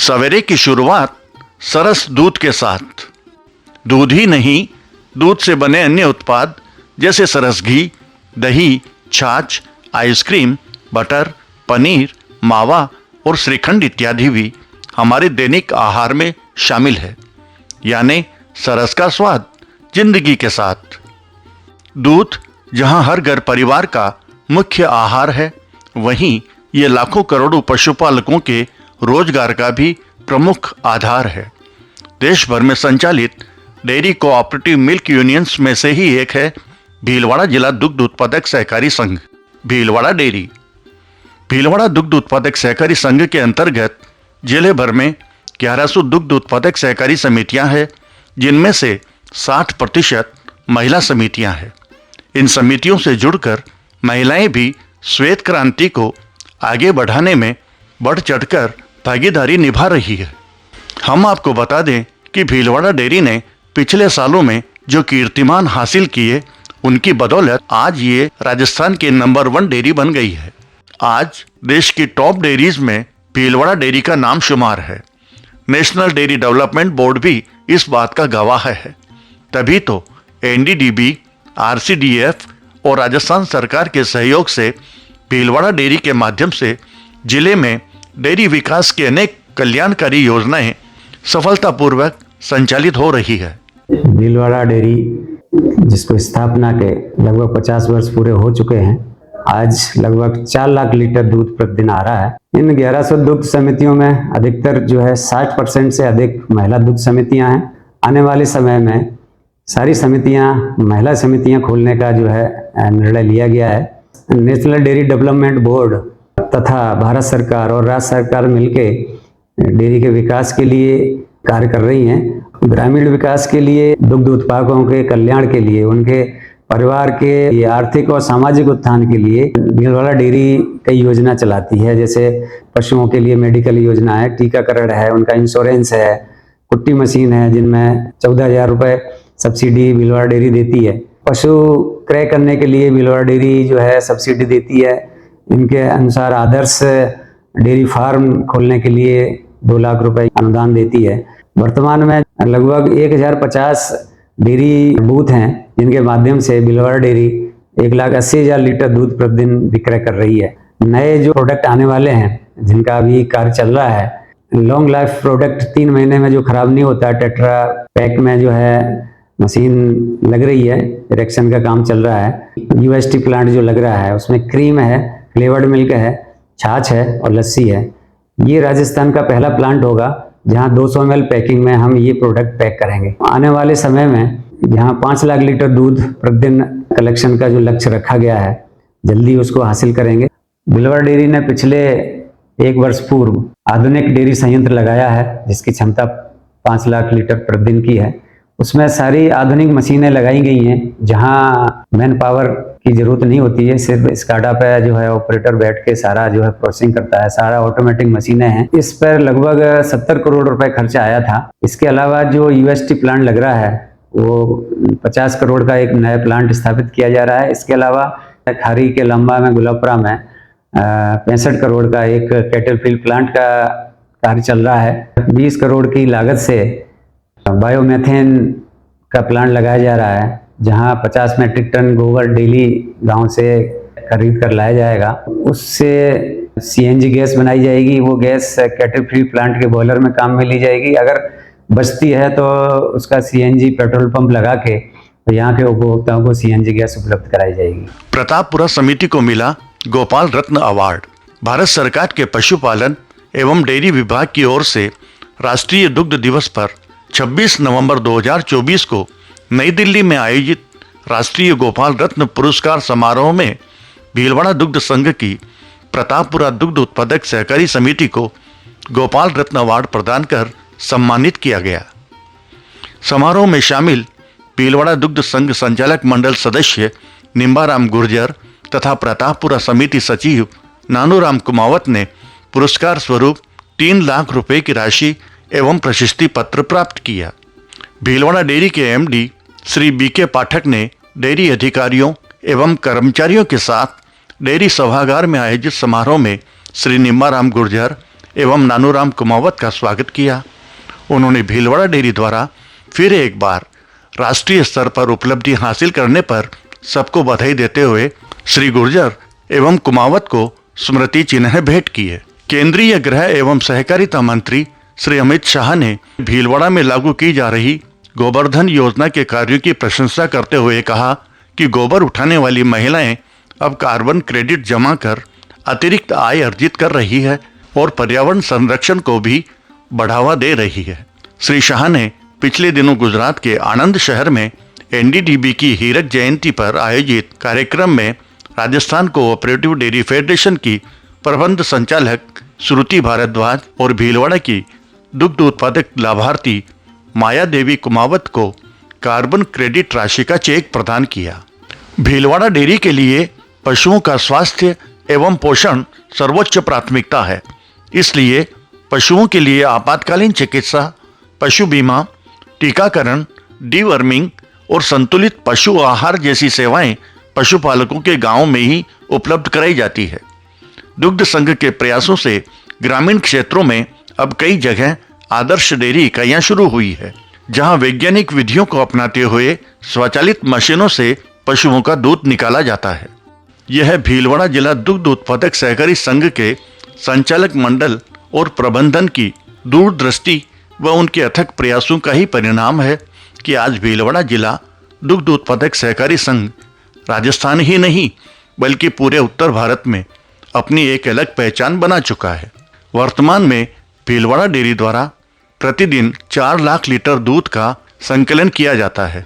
सवेरे की शुरुआत सरस दूध के साथ। दूध ही नहीं, दूध से बने अन्य उत्पाद जैसे सरस घी, दही, छाछ, आइसक्रीम, बटर, पनीर, मावा और श्रीखंड इत्यादि भी हमारे दैनिक आहार में शामिल है। यानी सरस का स्वाद जिंदगी के साथ। दूध जहां हर घर परिवार का मुख्य आहार है, वहीं ये लाखों करोड़ों पशुपालकों के रोजगार का भी प्रमुख आधार है। देश भर में संचालित डेयरी कोऑपरेटिव मिल्क यूनियंस में से ही एक है भीलवाड़ा जिला दुग्ध उत्पादक सहकारी संघ, भीलवाड़ा डेयरी। भीलवाड़ा दुग्ध उत्पादक सहकारी संघ के अंतर्गत जिले भर में 1100 दुग्ध उत्पादक सहकारी समितियां हैं, जिनमें से 60% महिला समितियां हैं। इन समितियों से जुड़कर महिलाएं भी श्वेत क्रांति को आगे बढ़ाने में बढ़ चढ़कर भागीदारी निभा रही है। हम आपको बता दें कि भीलवाड़ा डेयरी ने पिछले सालों में जो कीर्तिमान हासिल किए, उनकी बदौलत आज ये राजस्थान के नंबर 1 डेयरी बन गई है। आज देश की टॉप डेयरीज में भीलवाड़ा डेयरी का नाम शुमार है। नेशनल डेयरी डेवलपमेंट बोर्ड भी इस बात का गवाह है। तभी तो एनडीडीबी, आरसीडीएफ और राजस्थान सरकार के सहयोग से भीलवाड़ा डेयरी के माध्यम से जिले में डेयरी विकास की अनेक कल्याणकारी योजनाएं सफलतापूर्वक संचालित हो रही है। भीलवाड़ा डेयरी, जिसको स्थापना के लगभग 50 वर्ष पूरे हो चुके हैं, आज लगभग 4 लाख लीटर दूध प्रतिदिन आ रहा है। इन 1100 दुग्ध समितियों में अधिकतर जो है 60% से अधिक महिला दुग्ध समितियां हैं। आने वाले समय में सारी समितियां महिला समितियां खोलने का जो है निर्णय लिया गया है। नेशनल डेयरी डेवलपमेंट बोर्ड तथा भारत सरकार और राज्य सरकार मिलके डेयरी के विकास के लिए कार्य कर रही हैं। ग्रामीण विकास के लिए, दुग्ध उत्पादकों के कल्याण के लिए, उनके परिवार के आर्थिक और सामाजिक उत्थान के लिए भीलवाड़ा डेयरी कई योजना चलाती है। जैसे पशुओं के लिए मेडिकल योजना है, टीकाकरण है, उनका इंश्योरेंस है, कुट्टी मशीन है, जिनमें 14,000 रुपये सब्सिडी भीलवाड़ा डेयरी देती है। पशु क्रय करने के लिए भीलवाड़ा डेयरी जो है सब्सिडी देती है। इनके अनुसार आदर्श डेयरी फार्म खोलने के लिए 2 लाख रुपए अनुदान देती है। वर्तमान में लगभग 1050 डेयरी बूथ हैं, जिनके माध्यम से भीलवाड़ा डेयरी 1,80,000 लीटर दूध प्रतिदिन विक्रय कर रही है। नए जो प्रोडक्ट आने वाले हैं, जिनका अभी कार्य चल रहा है, लॉन्ग लाइफ प्रोडक्ट 3 महीने में जो खराब नहीं होता, टेट्रा पैक में जो है मशीन लग रही है, इरेक्शन का काम चल रहा है। यूएसटी प्लांट जो लग रहा है, उसमें क्रीम है, फ्लेवर्ड मिल्क है, छाछ है और लस्सी है। ये राजस्थान का पहला प्लांट होगा जहां 200 ml पैकिंग में हम ये प्रोडक्ट पैक करेंगे। आने वाले समय में यहाँ 5 लाख लीटर दूध प्रतिदिन कलेक्शन का जो लक्ष्य रखा गया है, जल्दी उसको हासिल करेंगे। भीलवाड़ा डेयरी ने पिछले 1 वर्ष पूर्व आधुनिक डेयरी संयंत्र लगाया है, जिसकी क्षमता 5 लाख लीटर प्रतिदिन की है। उसमें सारी आधुनिक मशीनें लगाई गई हैं, जहां मैन पावर की जरूरत नहीं होती है। सिर्फ स्काडा पे जो है ऑपरेटर बैठ के सारा जो है प्रोसेसिंग करता है। सारा ऑटोमेटिक मशीनें हैं। इस पर लगभग 70 करोड़ रुपए खर्चा आया था। इसके अलावा जो यूएसटी प्लांट लग रहा है, वो 50 करोड़ का एक नया प्लांट स्थापित किया जा रहा है। इसके अलावा खारी के लंबा में, गुलाबपुरा में 65 करोड़ का एक कैटल फील्ड प्लांट का कार्य चल रहा है। 20 करोड़ की लागत से बायोमेथेन का प्लांट लगाया जा रहा है, जहां 50 मेट्रिक टन गोबर डेली गांव से खरीद कर लाया जाएगा। उससे सीएनजी गैस बनाई जाएगी। वो गैस कैटल फ्री प्लांट के बॉयलर में काम में ली जाएगी। अगर बचती है तो उसका सीएनजी पेट्रोल पंप लगा के यहाँ के उपभोक्ताओं को सीएनजी गैस उपलब्ध कराई जाएगी। प्रतापपुरा समिति को मिला गोपाल रत्न अवार्ड। भारत सरकार के पशुपालन एवं डेयरी विभाग की ओर से राष्ट्रीय दुग्ध दिवस पर 26 नवंबर 2024 को नई दिल्ली में आयोजित राष्ट्रीय गोपाल रत्न पुरस्कार समारोह में भीलवाड़ा दुग्ध संघ की प्रतापपुरा दुग्ध उत्पादक सहकारी समिति को गोपाल रत्न अवार्ड प्रदान कर सम्मानित किया गया। समारोह में शामिल भीलवाड़ा दुग्ध संघ संचालक मंडल सदस्य निम्बाराम गुर्जर तथा प्रतापपुरा समिति सचिव नानूराम कुमावत ने पुरस्कार स्वरूप 3 लाख रुपए की राशि एवं प्रशस्ति पत्र प्राप्त किया। भीलवाड़ा डेयरी के एमडी श्री बीके पाठक ने डेयरी अधिकारियों एवं कर्मचारियों के साथ डेयरी सभागार में आयोजित समारोह में श्री निम्बाराम गुर्जर एवं नानूराम कुमावत का स्वागत किया। उन्होंने भीलवाड़ा डेयरी द्वारा फिर एक बार राष्ट्रीय स्तर पर उपलब्धि हासिल करने पर सबको बधाई देते हुए श्री गुर्जर एवं कुमावत को स्मृति चिन्ह भेंट किए। केंद्रीय गृह एवं सहकारिता मंत्री श्री अमित शाह ने भीलवाड़ा में लागू की जा रही गोबर्धन योजना के कार्यों की प्रशंसा करते हुए कहा कि गोबर उठाने वाली महिलाएं अब कार्बन क्रेडिट जमा कर अतिरिक्त आय अर्जित कर रही है और पर्यावरण संरक्षण को भी बढ़ावा दे रही है। श्री शाह ने पिछले दिनों गुजरात के आणंद शहर में एनडीडीबी की हीरक जयंती पर आयोजित कार्यक्रम में राजस्थान कोऑपरेटिव डेयरी फेडरेशन की प्रबंध संचालक श्रुति भारद्वाज और भीलवाड़ा की दुग्ध उत्पादक लाभार्थी माया देवी कुमावत को कार्बन क्रेडिट राशि का चेक प्रदान किया। भीलवाड़ा डेयरी के लिए पशुओं का स्वास्थ्य एवं पोषण सर्वोच्च प्राथमिकता है, इसलिए पशुओं के लिए आपातकालीन चिकित्सा, पशु बीमा, टीकाकरण, डीवर्मिंग और संतुलित पशु आहार जैसी सेवाएं पशुपालकों के गांव में ही उपलब्ध कराई जाती है। दुग्ध संघ के प्रयासों से ग्रामीण क्षेत्रों में अब कई जगह आदर्श डेयरी इकाइयां शुरू हुई है, जहां वैज्ञानिक विधियों को अपनाते हुए स्वचालित मशीनों से पशुओं का दूध निकाला जाता है। यह भीलवाड़ा जिला दुग्ध उत्पादक सहकारी संघ के संचालक मंडल और प्रबंधन की दूरदृष्टि व उनके अथक प्रयासों का ही परिणाम है कि आज भीलवाड़ा जिला दुग्ध उत्पादक सहकारी संघ राजस्थान ही नहीं बल्कि पूरे उत्तर भारत में अपनी एक अलग पहचान बना चुका है। वर्तमान में भीलवाड़ा डेयरी द्वारा प्रतिदिन 4 लाख लीटर दूध का संकलन किया जाता है।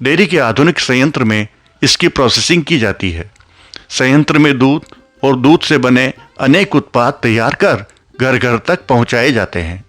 डेयरी के आधुनिक संयंत्र में इसकी प्रोसेसिंग की जाती है। संयंत्र में दूध और दूध से बने अनेक उत्पाद तैयार कर घर घर तक पहुंचाए जाते हैं।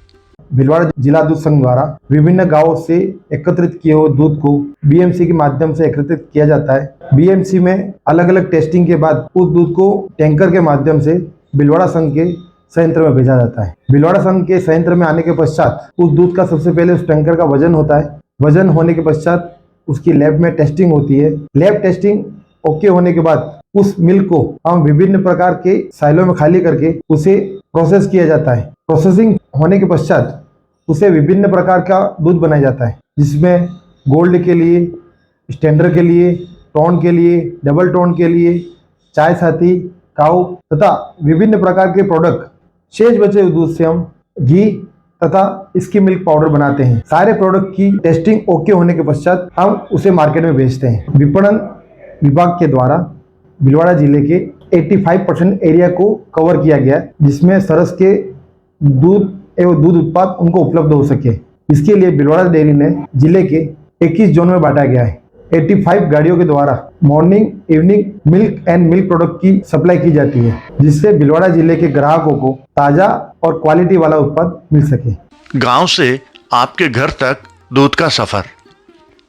भीलवाड़ा जिला दूध संघ द्वारा विभिन्न गांवों से एकत्रित किए हुए दूध को बीएमसी के माध्यम से एकत्रित किया जाता है। बीएमसी में अलग अलग टेस्टिंग के बाद उस दूध को टैंकर के माध्यम से भीलवाड़ा संघ के संयंत्र में भेजा जाता है। भीलवाड़ा संघ के संयंत्र में आने के पश्चात उस दूध का सबसे पहले उस टैंकर का वजन होता है। वजन होने के पश्चात उसकी लैब में टेस्टिंग होती है। लैब टेस्टिंग ओके होने के बाद उस मिल्क को हम विभिन्न प्रकार के साइलों में खाली करके उसे प्रोसेस किया जाता है। प्रोसेसिंग होने के पश्चात उसे विभिन्न प्रकार का दूध बनाया जाता है, जिसमें गोल्ड के लिए, स्टैंडर्ड के लिए, टोन के लिए, डबल टोन के लिए, चाय साथी, काऊ तथा विभिन्न प्रकार के प्रोडक्ट। शेष बचे हुए दूध से हम घी तथा इसकी मिल्क पाउडर बनाते हैं। सारे प्रोडक्ट की टेस्टिंग ओके होने के पश्चात हम उसे मार्केट में बेचते हैं। विपणन विभाग के द्वारा भीलवाड़ा जिले के 85% एरिया को कवर किया गया, जिसमें सरस के दूध एवं दूध उत्पाद उनको उपलब्ध हो सके। इसके लिए भीलवाड़ा डेयरी ने जिले के 21 जोन में बांटा गया है। 85 गाड़ियों के द्वारा morning, evening milk and milk product की सप्लाई की जाती है, जिससे भीलवाड़ा जिले के ग्राहकों को ताजा और क्वालिटी वाला उत्पाद मिल सके। गांव से आपके घर तक दूध का सफर।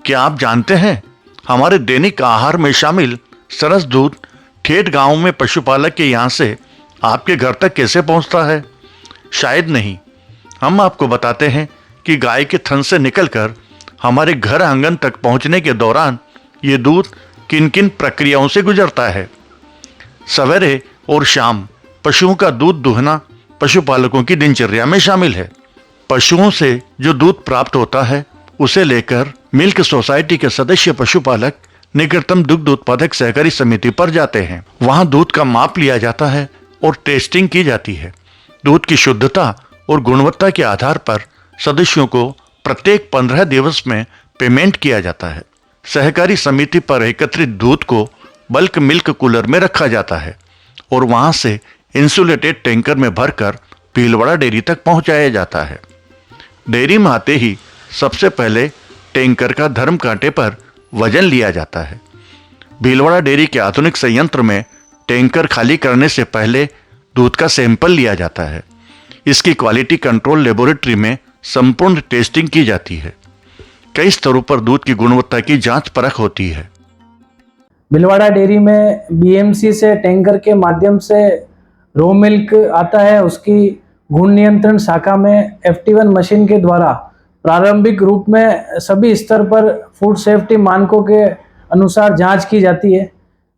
क्या आप जानते हैं हमारे दैनिक आहार में शामिल सरस दूध ठेठ गांव में पशुपालक के यहाँ से आपके घर तक कैसे पहुँचता है? शायद नहीं। हम आपको बताते हैं कि गाय के थन से निकलकर हमारे घर आंगन तक पहुंचने के दौरान ये दूध किन किन प्रक्रियाओं से गुजरता है। सवेरे और शाम पशुओं का दूध दुहना पशुपालकों की दिनचर्या में शामिल है। पशुओं से जो दूध प्राप्त होता है उसे लेकर मिल्क सोसाइटी के सदस्य पशुपालक निकटतम दुग्ध उत्पादक सहकारी समिति पर जाते हैं। वहां दूध का माप लिया जाता है और टेस्टिंग की जाती है। दूध की शुद्धता और गुणवत्ता के आधार पर सदस्यों को प्रत्येक 15 दिवस में पेमेंट किया जाता है। सहकारी समिति पर एकत्रित दूध को बल्क मिल्क कूलर में रखा जाता है और वहां से इंसुलेटेड टैंकर में भरकर भीलवाड़ा डेयरी तक पहुंचाया जाता है। डेयरी में आते ही सबसे पहले टैंकर का धर्म कांटे पर वजन लिया जाता है। भीलवाड़ा डेयरी के आधुनिक संयंत्र में टैंकर खाली करने से पहले दूध का सैंपल लिया जाता है। इसकी क्वालिटी कंट्रोल लेबोरेटरी में संपूर्ण टेस्टिंग की जाती है। कई स्तरों पर दूध की गुणवत्ता की जांच परख होती है। भीलवाड़ा डेयरी में बीएमसी से टैंकर के माध्यम से रो मिल्क आता है। उसकी गुण नियंत्रण शाखा में FT1 मशीन के द्वारा प्रारंभिक रूप में सभी स्तर पर फूड सेफ्टी मानकों के अनुसार जांच की जाती है,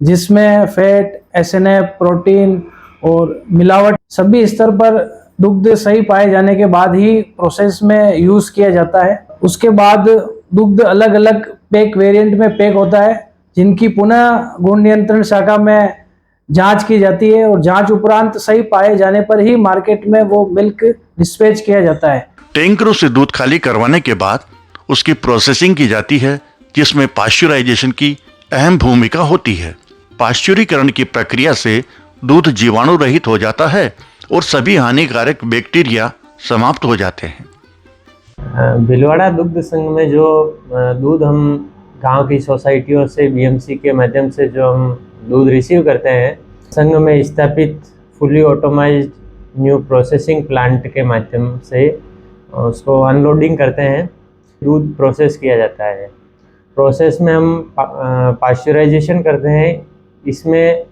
जिसमें फैट, SNF, प्रोटीन और मिलावट सभी स्तर पर दुग्ध सही पाए जाने के बाद ही प्रोसेस में यूज किया जाता है। उसके बाद दुग्ध अलग अलग पैक वेरिएंट में पैक होता है, जिनकी पुनः गुण नियंत्रण शाखा में जांच की जाती है और जांच उपरांत सही पाए जाने पर ही मार्केट में वो मिल्क डिस्पैच किया जाता है। टैंकरों से दूध खाली करवाने के बाद उसकी प्रोसेसिंग की जाती है, जिसमें पाश्चराइजेशन की अहम भूमिका होती है। पाश्चुरीकरण की प्रक्रिया से दूध जीवाणु रहित हो जाता है और सभी हानिकारक बैक्टीरिया समाप्त हो जाते हैं। भीलवाड़ा दुग्ध संघ में जो दूध हम गांव की सोसाइटियों से बीएमसी के माध्यम से जो हम दूध रिसीव करते हैं, संघ में स्थापित fully automised new processing plant के माध्यम से उसको अनलोडिंग करते हैं, दूध प्रोसेस किया जाता है। प्रोसेस में हम पाश्चराइजेशन करते हैं। इसमें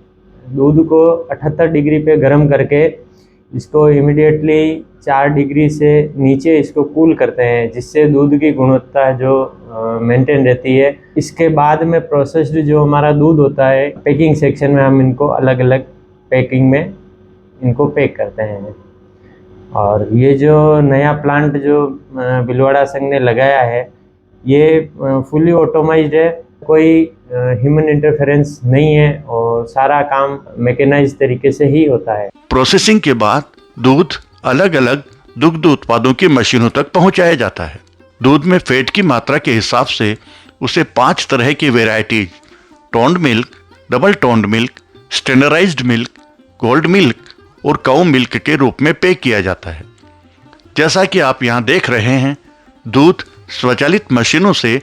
दूध को 78 डिग्री पे गर्म करके इसको इमीडिएटली 4 डिग्री से नीचे इसको कूल करते हैं, जिससे दूध की गुणवत्ता जो मेंटेन रहती है। इसके बाद में प्रोसेस्ड जो हमारा दूध होता है, पैकिंग सेक्शन में हम इनको अलग अलग पैकिंग में इनको पैक करते हैं। और ये जो नया प्लांट जो भीलवाड़ा संघ ने लगाया है, ये फुली ऑटोमाइज्ड है, कोई ह्यूमन इंटरफेरेंस नहीं है और सारा काम मैकेनाइज्ड तरीके से ही होता है। प्रोसेसिंग के बाद दूध अलग अलग दुग्ध उत्पादों की मशीनों तक पहुंचाया जाता है। दूध में फैट की मात्रा के हिसाब से उसे 5 तरह की varieties, toned milk, double toned milk, standardised milk, gold milk और काऊ मिल्क के रूप में पैक किया जाता है। जैसा कि आप यहाँ देख रहे हैं, दूध स्वचालित मशीनों से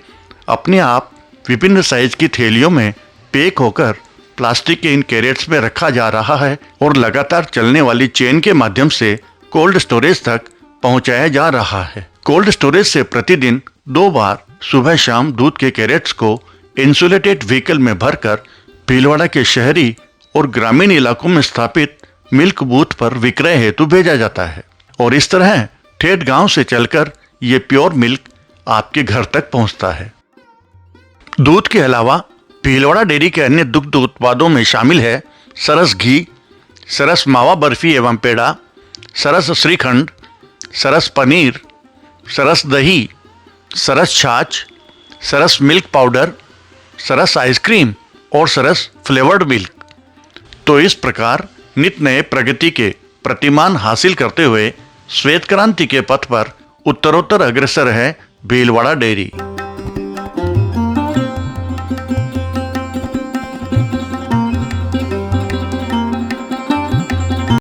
अपने आप विभिन्न साइज की थैलियों में पैक होकर प्लास्टिक के इन कैरेट्स में रखा जा रहा है और लगातार चलने वाली चेन के माध्यम से कोल्ड स्टोरेज तक पहुंचाया जा रहा है। कोल्ड स्टोरेज से प्रतिदिन 2 बार सुबह शाम दूध के कैरेट्स को इंसुलेटेड व्हीकल में भरकर भीलवाड़ा के शहरी और ग्रामीण इलाकों में स्थापित मिल्क बूथ पर विक्रय हेतु भेजा जाता है और इस तरह ठेठ गांव से चलकर ये प्योर मिल्क आपके घर तक पहुंचता है। दूध के अलावा भीलवाड़ा डेयरी के अन्य दुग्ध उत्पादों में शामिल है सरस घी, सरस मावा बर्फी एवं पेड़ा, सरस श्रीखंड, सरस पनीर, सरस दही, सरस छाछ, सरस मिल्क पाउडर, सरस आइसक्रीम और सरस फ्लेवर्ड मिल्क। तो इस प्रकार नित नए प्रगति के प्रतिमान हासिल करते हुए श्वेत क्रांति के पथ पर उत्तरोत्तर अग्रसर है भीलवाड़ा डेयरी।